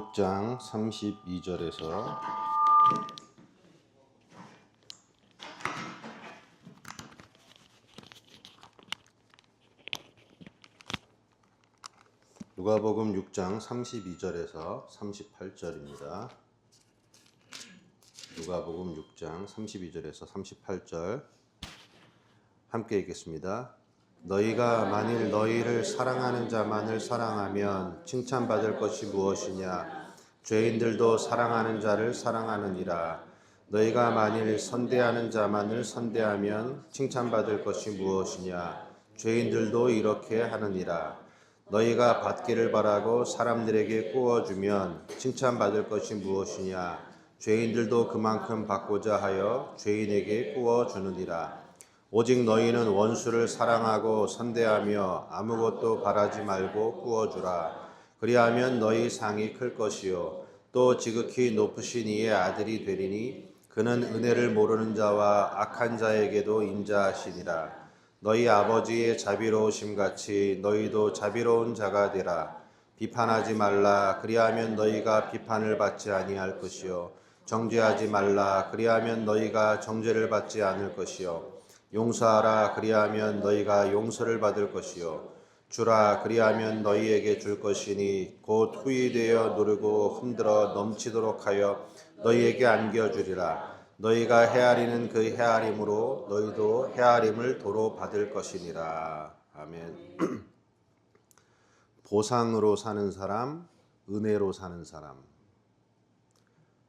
6장 32절에서 누가복음 6장 32절에서 38절입니다. 누가복음 6장 32절에서 38절 함께 읽겠습니다. 너희가 만일 너희를 사랑하는 자만을 사랑하면 칭찬받을 것이 무엇이냐? 죄인들도 사랑하는 자를 사랑하느니라. 너희가 만일 선대하는 자만을 선대하면 칭찬받을 것이 무엇이냐? 죄인들도 이렇게 하느니라. 너희가 받기를 바라고 사람들에게 구워주면 칭찬받을 것이 무엇이냐? 죄인들도 그만큼 받고자 하여 죄인에게 구워주느니라. 오직 너희는 원수를 사랑하고 선대하며 아무것도 바라지 말고 구워주라. 그리하면 너희 상이 클 것이요 또 지극히 높으신 이의 아들이 되리니 그는 은혜를 모르는 자와 악한 자에게도 인자하시니라. 너희 아버지의 자비로우심 같이 너희도 자비로운 자가 되라. 비판하지 말라. 그리하면 너희가 비판을 받지 아니할 것이요 정죄하지 말라. 그리하면 너희가 정죄를 받지 않을 것이요 용서하라. 그리하면 너희가 용서를 받을 것이요 주라. 그리하면 너희에게 줄 것이니 곧 후이되어 누르고 흔들어 넘치도록 하여 너희에게 안겨주리라. 너희가 헤아리는 그 헤아림으로 너희도 헤아림을 도로 받을 것이니라. 아멘. 보상으로 사는 사람, 은혜로 사는 사람.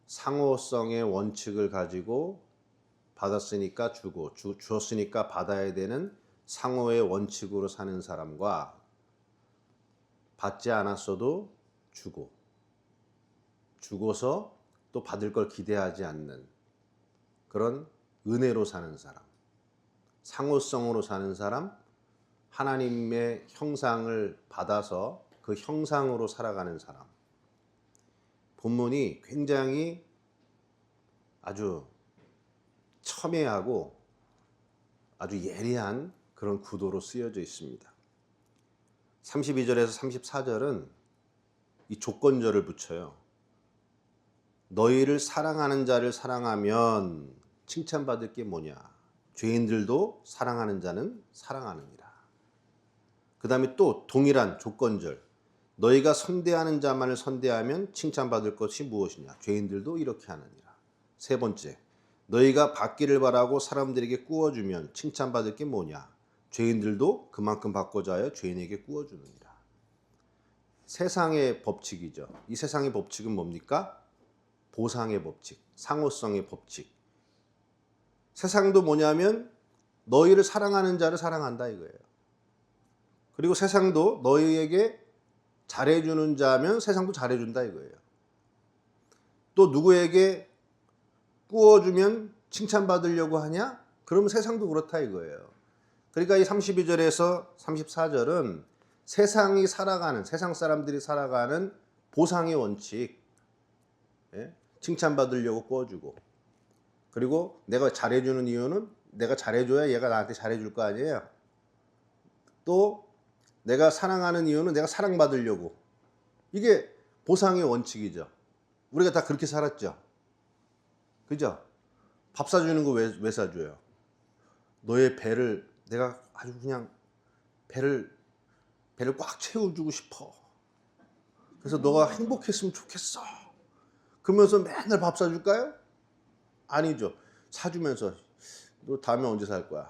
상호성의 원칙을 가지고 받았으니까 주고 주었으니까 받아야 되는 상호의 원칙으로 사는 사람과 받지 않았어도 주고 주고서 또 받을 걸 기대하지 않는 그런 은혜로 사는 사람, 상호성으로 사는 사람, 하나님의 형상을 받아서 그 형상으로 살아가는 사람. 본문이 굉장히 아주 첨예하고 아주 예리한 그런 구도로 쓰여져 있습니다. 32절에서 34절은 이 조건절을 붙여요. 너희를 사랑하는 자를 사랑하면 칭찬받을 게 뭐냐? 죄인들도 사랑하는 자는 사랑하느니라. 그 다음에 또 동일한 조건절. 너희가 선대하는 자만을 선대하면 칭찬받을 것이 무엇이냐? 죄인들도 이렇게 하느니라. 세 번째. 너희가 받기를 바라고 사람들에게 구워주면 칭찬받을 게 뭐냐? 죄인들도 그만큼 받고자 하여 죄인에게 구워주느니라. 세상의 법칙이죠. 이 세상의 법칙은 뭡니까? 보상의 법칙, 상호성의 법칙. 세상도 뭐냐면 너희를 사랑하는 자를 사랑한다 이거예요. 그리고 세상도 너희에게 잘해주는 자면 세상도 잘해준다 이거예요. 또 누구에게 구워주면 칭찬받으려고 하냐? 그러면 세상도 그렇다 이거예요. 그러니까 이 32절에서 34절은 세상이 살아가는, 세상 사람들이 살아가는 보상의 원칙. 칭찬받으려고 구워주고. 그리고 내가 잘해주는 이유는 내가 잘해줘야 얘가 나한테 잘해줄 거 아니에요. 또 내가 사랑하는 이유는 내가 사랑받으려고. 이게 보상의 원칙이죠. 우리가 다 그렇게 살았죠. 그죠? 밥 사주는 거 왜 사줘요? 너의 배를 내가 아주 그냥 배를 꽉 채워주고 싶어. 그래서 너가 행복했으면 좋겠어. 그러면서 맨날 밥 사줄까요? 아니죠. 사주면서 너 다음에 언제 살 거야?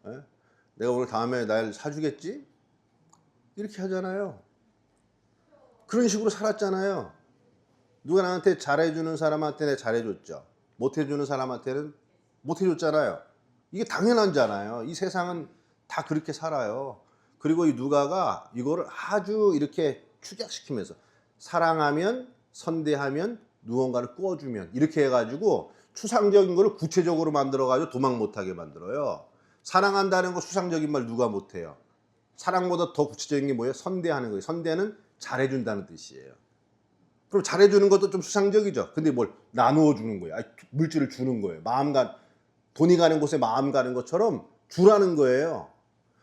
에? 내가 오늘 다음에 날 사주겠지? 이렇게 하잖아요. 그런 식으로 살았잖아요. 누가 나한테 잘해주는 사람한테 내가 잘해줬죠. 못해주는 사람한테는 못해줬잖아요. 이게 당연하잖아요. 이 세상은 다 그렇게 살아요. 그리고 이 누가가 이거를 아주 이렇게 축약시키면서 사랑하면, 선대하면, 누군가를 구워주면 이렇게 해가지고 추상적인 거를 구체적으로 만들어가지고 도망 못하게 만들어요. 사랑한다는 거 수상적인 말 누가 못해요. 사랑보다 더 구체적인 게 뭐예요? 선대하는 거예요. 선대는 잘해준다는 뜻이에요. 그럼 잘해주는 것도 좀 수상적이죠. 근데 뭘 나누어 주는 거예요. 물질을 주는 거예요. 돈이 가는 곳에 마음 가는 것처럼 주라는 거예요.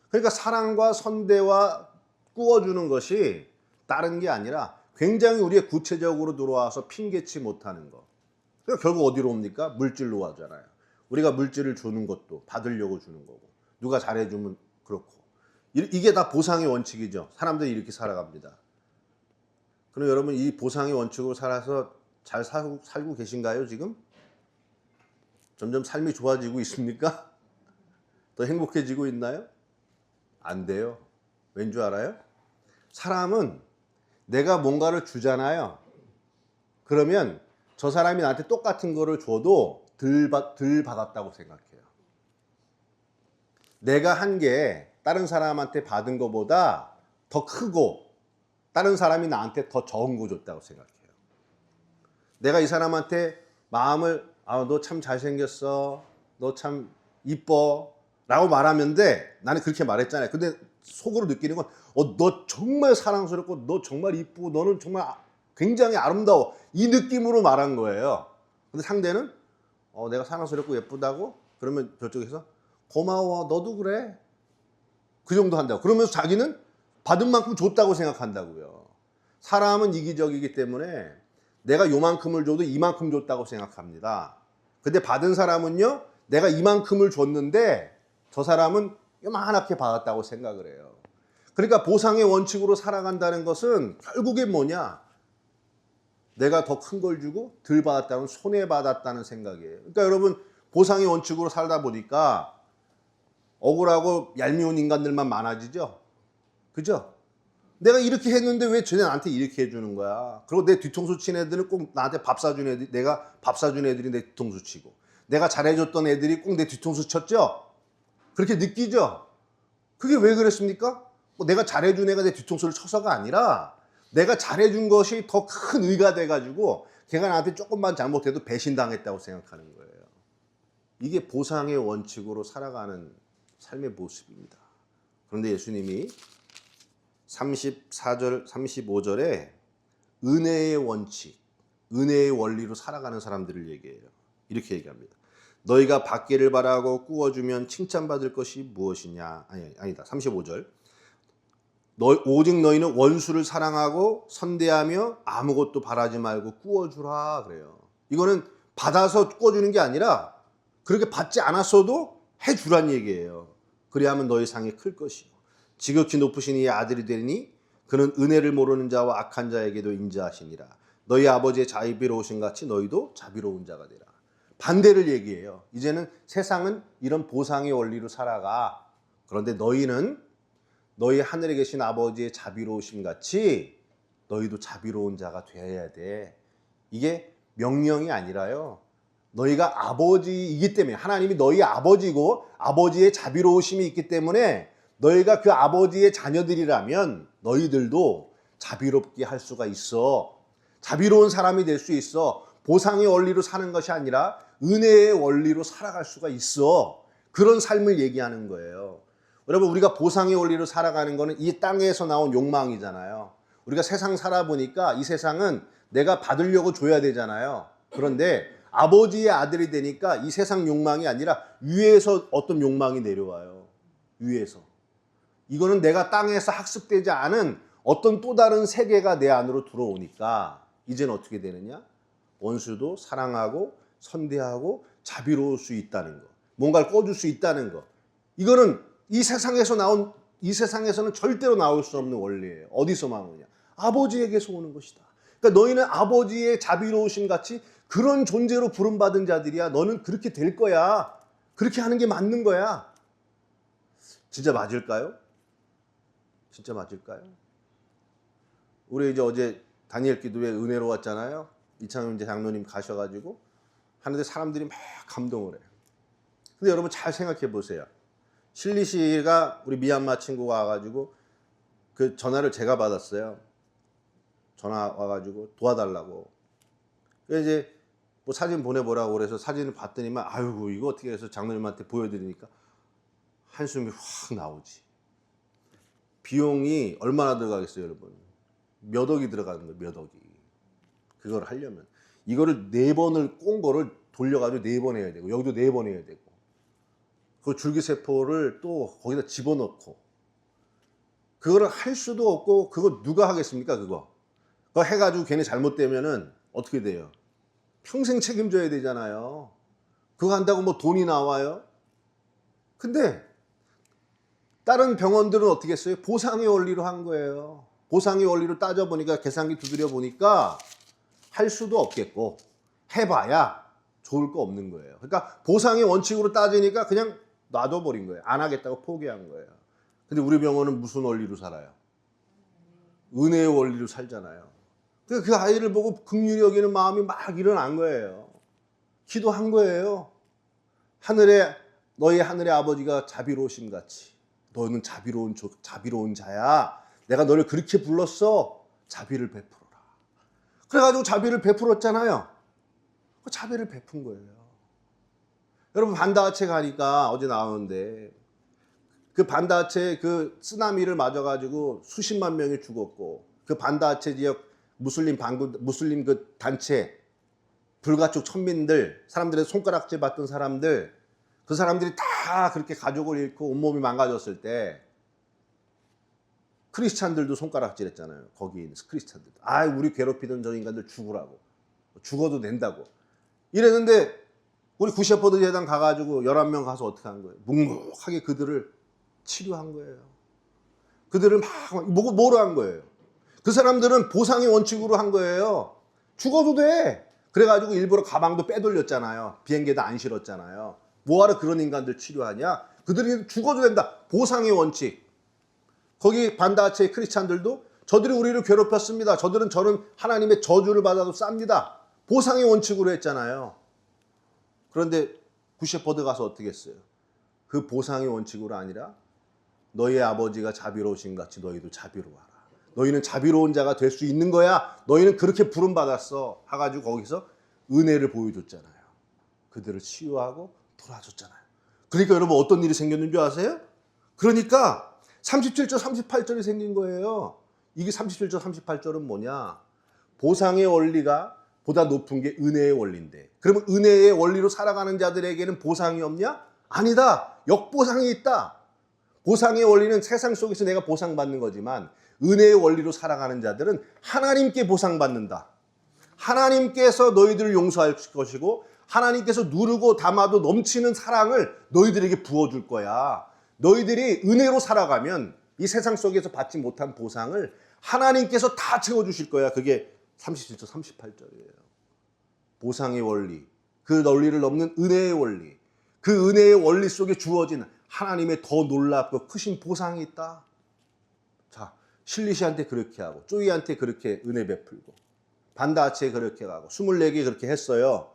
그러니까 사랑과 선대와 구워주는 것이 다른 게 아니라 굉장히 우리의 구체적으로 들어와서 핑계치 못하는 거. 그러니까 결국 어디로 옵니까? 물질로 가잖아요. 우리가 물질을 주는 것도 받으려고 주는 거고, 누가 잘해주면 그렇고. 이게 다 보상의 원칙이죠. 사람들이 이렇게 살아갑니다. 그럼 여러분 이 보상의 원칙으로 살아서 잘 살고 계신가요 지금? 점점 삶이 좋아지고 있습니까? 더 행복해지고 있나요? 안 돼요. 왠 줄 알아요? 사람은 내가 뭔가를 주잖아요. 그러면 저 사람이 나한테 똑같은 거를 줘도 덜 받았다고 생각해요. 내가 한 게 다른 사람한테 받은 것보다 더 크고 다른 사람이 나한테 더 적은 거 줬다고 생각해요. 내가 이 사람한테 마음을 너 참 잘생겼어, 너 참 이뻐 라고 말하면 돼. 나는 그렇게 말했잖아요. 근데 속으로 느끼는 건 너 정말 사랑스럽고 너 정말 이쁘고 너는 정말 굉장히 아름다워, 이 느낌으로 말한 거예요. 근데 상대는 내가 사랑스럽고 예쁘다고? 그러면 저쪽에서 고마워, 너도 그래, 그 정도 한다고. 그러면서 자기는 받은 만큼 줬다고 생각한다고요. 사람은 이기적이기 때문에 내가 요만큼을 줘도 이만큼 줬다고 생각합니다. 근데 받은 사람은요, 내가 이만큼을 줬는데 저 사람은 요만하게 받았다고 생각을 해요. 그러니까 보상의 원칙으로 살아간다는 것은 결국엔 뭐냐? 내가 더 큰 걸 주고 덜 받았다는, 손해받았다는 생각이에요. 그러니까 여러분, 보상의 원칙으로 살다 보니까 억울하고 얄미운 인간들만 많아지죠? 그죠? 내가 이렇게 했는데 왜 쟤네 나한테 이렇게 해주는 거야? 그리고 내 뒤통수 친 애들은 꼭 나한테 밥 사준 애들, 내가 밥 사준 애들이 내 뒤통수 치고, 내가 잘해줬던 애들이 꼭 내 뒤통수 쳤죠? 그렇게 느끼죠? 그게 왜 그랬습니까? 내가 잘해준 애가 내 뒤통수를 쳐서가 아니라 내가 잘해준 것이 더 큰 의가 돼가지고 걔가 나한테 조금만 잘못해도 배신당했다고 생각하는 거예요. 이게 보상의 원칙으로 살아가는 삶의 모습입니다. 그런데 예수님이 34절, 35절에 은혜의 원칙, 은혜의 원리로 살아가는 사람들을 얘기해요. 이렇게 얘기합니다. 너희가 받기를 바라고 꾸어주면 칭찬받을 것이 무엇이냐? 아니다. 35절. 오직 너희는 원수를 사랑하고 선대하며 아무것도 바라지 말고 꾸어주라 그래요. 이거는 받아서 꾸어주는 게 아니라 그렇게 받지 않았어도 해주란 얘기예요. 그리하면 너희 상이 클 것이요 지극히 높으신 이의 아들이 되리니 그는 은혜를 모르는 자와 악한 자에게도 인자하시니라. 너희 아버지의 자비로우신 같이 너희도 자비로운 자가 되라. 반대를 얘기해요. 이제는 세상은 이런 보상의 원리로 살아가. 그런데 너희는 너희 하늘에 계신 아버지의 자비로우심 같이 너희도 자비로운 자가 되어야 돼. 이게 명령이 아니라요, 너희가 아버지이기 때문에, 하나님이 너희 아버지고 아버지의 자비로우심이 있기 때문에 너희가 그 아버지의 자녀들이라면 너희들도 자비롭게 할 수가 있어. 자비로운 사람이 될 수 있어. 보상의 원리로 사는 것이 아니라 은혜의 원리로 살아갈 수가 있어. 그런 삶을 얘기하는 거예요. 여러분, 우리가 보상의 원리로 살아가는 거는 이 땅에서 나온 욕망이잖아요. 우리가 세상 살아보니까 이 세상은 내가 받으려고 줘야 되잖아요. 그런데 아버지의 아들이 되니까 이 세상 욕망이 아니라 위에서 어떤 욕망이 내려와요. 위에서. 이거는 내가 땅에서 학습되지 않은 어떤 또 다른 세계가 내 안으로 들어오니까 이제는 어떻게 되느냐? 원수도 사랑하고 선대하고 자비로울 수 있다는 거. 뭔가를 꺼줄 수 있다는 거. 이거는 이 세상에서는 절대로 나올 수 없는 원리예요. 어디서만 오냐? 아버지에게서 오는 것이다. 그러니까 너희는 아버지의 자비로우심 같이 그런 존재로 부름받은 자들이야. 너는 그렇게 될 거야. 그렇게 하는 게 맞는 거야. 진짜 맞을까요? 진짜 맞을까요? 우리 이제 어제 다니엘 기도회 은혜로 왔잖아요. 이창훈 장로님 가셔가지고 하는데 사람들이 막 감동을 해요. 근데 여러분 잘 생각해 보세요. 실리 씨가 우리 미얀마 친구가 와가지고 그 전화를 제가 받았어요. 전화 와가지고 도와달라고. 그래서 이제 뭐 사진 보내보라고 그래서 사진을 봤더니만 아이고 이거 어떻게 해서 장로님한테 보여드리니까 한숨이 확 나오지. 비용이 얼마나 들어가겠어요, 여러분? 몇 억이 들어가는 거예요, 몇 억이. 그걸 하려면. 이거를 4번을 꼰 거를 돌려가지고 4번 해야 되고, 여기도 4번 해야 되고. 그 줄기세포를 또 거기다 집어넣고. 그거를 할 수도 없고, 그거 누가 하겠습니까, 그거? 그거 해가지고 걔네 잘못되면은 어떻게 돼요? 평생 책임져야 되잖아요. 그거 한다고 뭐 돈이 나와요? 근데 다른 병원들은 어떻게 했어요? 보상의 원리로 한 거예요. 보상의 원리로 따져보니까 계산기 두드려 보니까 할 수도 없겠고 해봐야 좋을 거 없는 거예요. 그러니까 보상의 원칙으로 따지니까 그냥 놔둬버린 거예요. 안 하겠다고 포기한 거예요. 근데 우리 병원은 무슨 원리로 살아요? 은혜의 원리로 살잖아요. 그러니까 그 아이를 보고 긍휼히 여기는 마음이 막 일어난 거예요. 기도한 거예요. 너희 하늘의 아버지가 자비로우심 같이 너는 자비로운 자야. 내가 너를 그렇게 불렀어. 자비를 베풀어라. 그래가지고 자비를 베풀었잖아요. 그 자비를 베푼 거예요. 여러분 반다하체 가니까 어제 나오는데 그 반다하체 그 쓰나미를 맞아가지고 수십만 명이 죽었고 그 반다하체 지역 무슬림 그 단체 불가촉 천민들 사람들의 손가락질 받던 사람들 그 사람들이 다 그렇게 가족을 잃고 온몸이 망가졌을 때 크리스찬들도 손가락질 했잖아요. 거기 있는 크리스찬들도. 우리 괴롭히던 저 인간들 죽으라고. 죽어도 된다고. 이랬는데 우리 굿셰퍼드 재단 가가지고 11명 가서 어떻게 한 거예요? 묵묵하게 그들을 치료한 거예요. 그들을 뭐로 한 거예요? 그 사람들은 보상의 원칙으로 한 거예요. 죽어도 돼. 그래가지고 일부러 가방도 빼돌렸잖아요. 비행기에다 안 실었잖아요. 뭐하러 그런 인간들 치료하냐? 그들이 죽어도 된다. 보상의 원칙. 거기 반다하체 크리스찬들도 저들이 우리를 괴롭혔습니다. 저는 하나님의 저주를 받아도 쌉니다. 보상의 원칙으로 했잖아요. 그런데 굿셰퍼드 가서 어떻게 했어요? 그 보상의 원칙으로 아니라 너희의 아버지가 자비로우신 같이 너희도 자비로워하라. 너희는 자비로운 자가 될 수 있는 거야. 너희는 그렇게 부름받았어. 해가지고 거기서 은혜를 보여줬잖아요. 그들을 치유하고 돌아줬잖아요. 그러니까 여러분 어떤 일이 생겼는 줄 아세요? 그러니까 37절 38절이 생긴 거예요. 이게 37절 38절은 뭐냐? 보상의 원리가 보다 높은 게 은혜의 원리인데 그러면 은혜의 원리로 살아가는 자들에게는 보상이 없냐? 아니다. 역보상이 있다. 보상의 원리는 세상 속에서 내가 보상받는 거지만 은혜의 원리로 살아가는 자들은 하나님께 보상받는다. 하나님께서 너희들을 용서할 것이고 하나님께서 누르고 담아도 넘치는 사랑을 너희들에게 부어줄 거야. 너희들이 은혜로 살아가면 이 세상 속에서 받지 못한 보상을 하나님께서 다 채워주실 거야. 그게 37절 38절이에요. 보상의 원리, 그 논리를 넘는 은혜의 원리, 그 은혜의 원리 속에 주어진 하나님의 더 놀랍고 크신 보상이 있다. 자, 실리시한테 그렇게 하고 쪼이한테 그렇게 은혜 베풀고 반다하체에 그렇게 가고 24개 그렇게 했어요.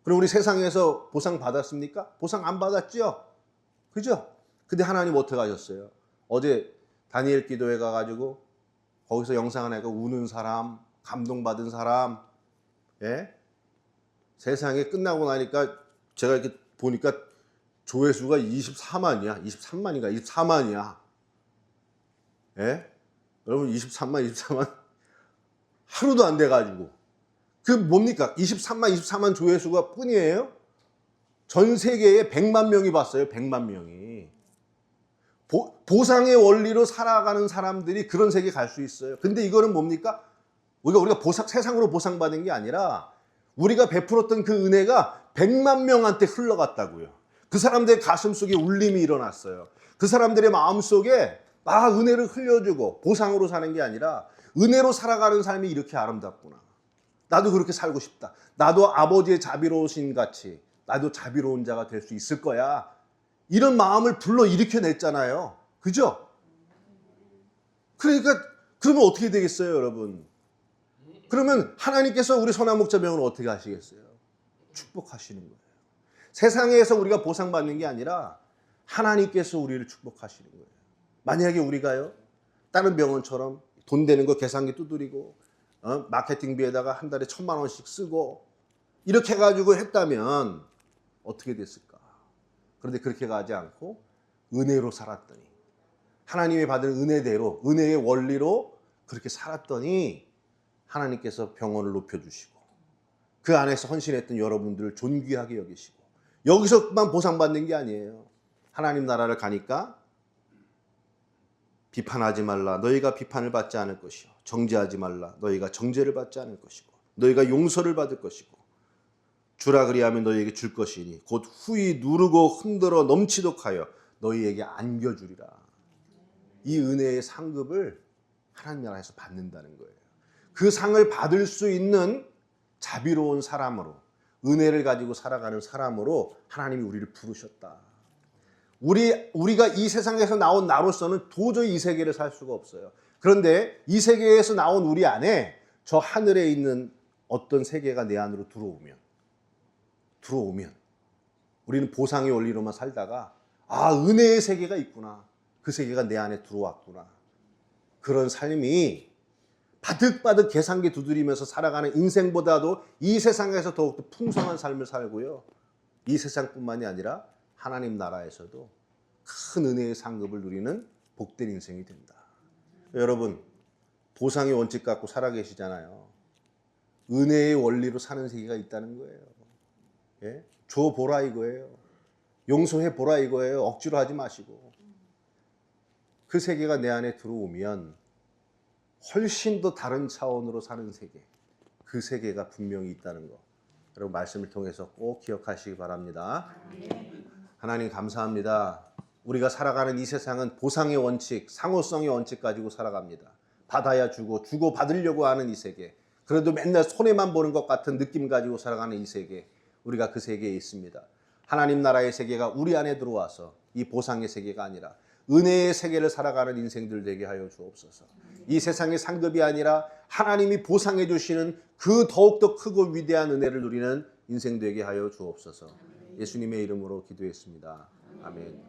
그럼 우리 세상에서 보상 받았습니까? 보상 안 받았죠? 그죠? 근데 하나님 어떻게 하셨어요? 어제 다니엘 기도회 가가지고 거기서 영상 하나가 우는 사람, 감동받은 사람, 예? 세상에 끝나고 나니까 제가 이렇게 보니까 조회수가 24만이야. 23만인가? 24만이야. 예? 여러분 23만 하루도 안 돼가지고 그 뭡니까? 24만 조회수가 뿐이에요? 전 세계에 100만 명이 봤어요. 100만 명이. 보상의 원리로 살아가는 사람들이 그런 세계에 갈 수 있어요. 근데 이거는 뭡니까? 우리가 세상으로 보상받은 게 아니라 우리가 베풀었던 그 은혜가 100만 명한테 흘러갔다고요. 그 사람들의 가슴 속에 울림이 일어났어요. 그 사람들의 마음 속에 은혜를 흘려주고 보상으로 사는 게 아니라 은혜로 살아가는 삶이 이렇게 아름답구나. 나도 그렇게 살고 싶다. 나도 아버지의 자비로우신 같이 나도 자비로운 자가 될 수 있을 거야. 이런 마음을 불러일으켜냈잖아요. 그죠? 그러니까 그러면 어떻게 되겠어요, 여러분? 그러면 하나님께서 우리 선한목자병을 어떻게 하시겠어요? 축복하시는 거예요. 세상에서 우리가 보상받는 게 아니라 하나님께서 우리를 축복하시는 거예요. 만약에 우리가요, 다른 병원처럼 돈 되는 거 계산기 두드리고 마케팅비에다가 한 달에 1,000만 원씩 쓰고 이렇게 해가지고 했다면 어떻게 됐을까? 그런데 그렇게 가지 않고 은혜로 살았더니 하나님이 받은 은혜대로 은혜의 원리로 그렇게 살았더니 하나님께서 병원을 높여주시고 그 안에서 헌신했던 여러분들을 존귀하게 여기시고 여기서만 보상받는 게 아니에요. 하나님 나라를 가니까 비판하지 말라. 너희가 비판을 받지 않을 것이요. 정죄하지 말라. 너희가 정죄를 받지 않을 것이고 너희가 용서를 받을 것이고 주라 그리하면 너희에게 줄 것이니 곧 후히 누르고 흔들어 넘치도록 하여 너희에게 안겨주리라. 이 은혜의 상급을 하나님 나라에서 받는다는 거예요. 그 상을 받을 수 있는 자비로운 사람으로, 은혜를 가지고 살아가는 사람으로 하나님이 우리를 부르셨다. 우리가 이 세상에서 나온 나로서는 도저히 이 세계를 살 수가 없어요. 그런데 이 세계에서 나온 우리 안에 저 하늘에 있는 어떤 세계가 내 안으로 들어오면 우리는 보상의 원리로만 살다가 은혜의 세계가 있구나. 그 세계가 내 안에 들어왔구나. 그런 삶이 바득바득 계산기 두드리면서 살아가는 인생보다도 이 세상에서 더욱더 풍성한 삶을 살고요. 이 세상뿐만이 아니라 하나님 나라에서도 큰 은혜의 상급을 누리는 복된 인생이 된다. 여러분, 보상의 원칙 갖고 살아계시잖아요. 은혜의 원리로 사는 세계가 있다는 거예요. 예? 줘보라 이거예요. 용서해보라 이거예요. 억지로 하지 마시고. 그 세계가 내 안에 들어오면 훨씬 더 다른 차원으로 사는 세계, 그 세계가 분명히 있다는 거, 여러분 말씀을 통해서 꼭 기억하시기 바랍니다. 하나님 감사합니다. 우리가 살아가는 이 세상은 보상의 원칙, 상호성의 원칙 가지고 살아갑니다. 받아야 주고 받으려고 하는 이 세계, 그래도 맨날 손해만 보는 것 같은 느낌 가지고 살아가는 이 세계, 우리가 그 세계에 있습니다. 하나님 나라의 세계가 우리 안에 들어와서 이 보상의 세계가 아니라 은혜의 세계를 살아가는 인생들 되게 하여 주옵소서. 이 세상의 상급이 아니라 하나님이 보상해 주시는 그 더욱더 크고 위대한 은혜를 누리는 인생 되게 하여 주옵소서. 예수님의 이름으로 기도했습니다. 아멘.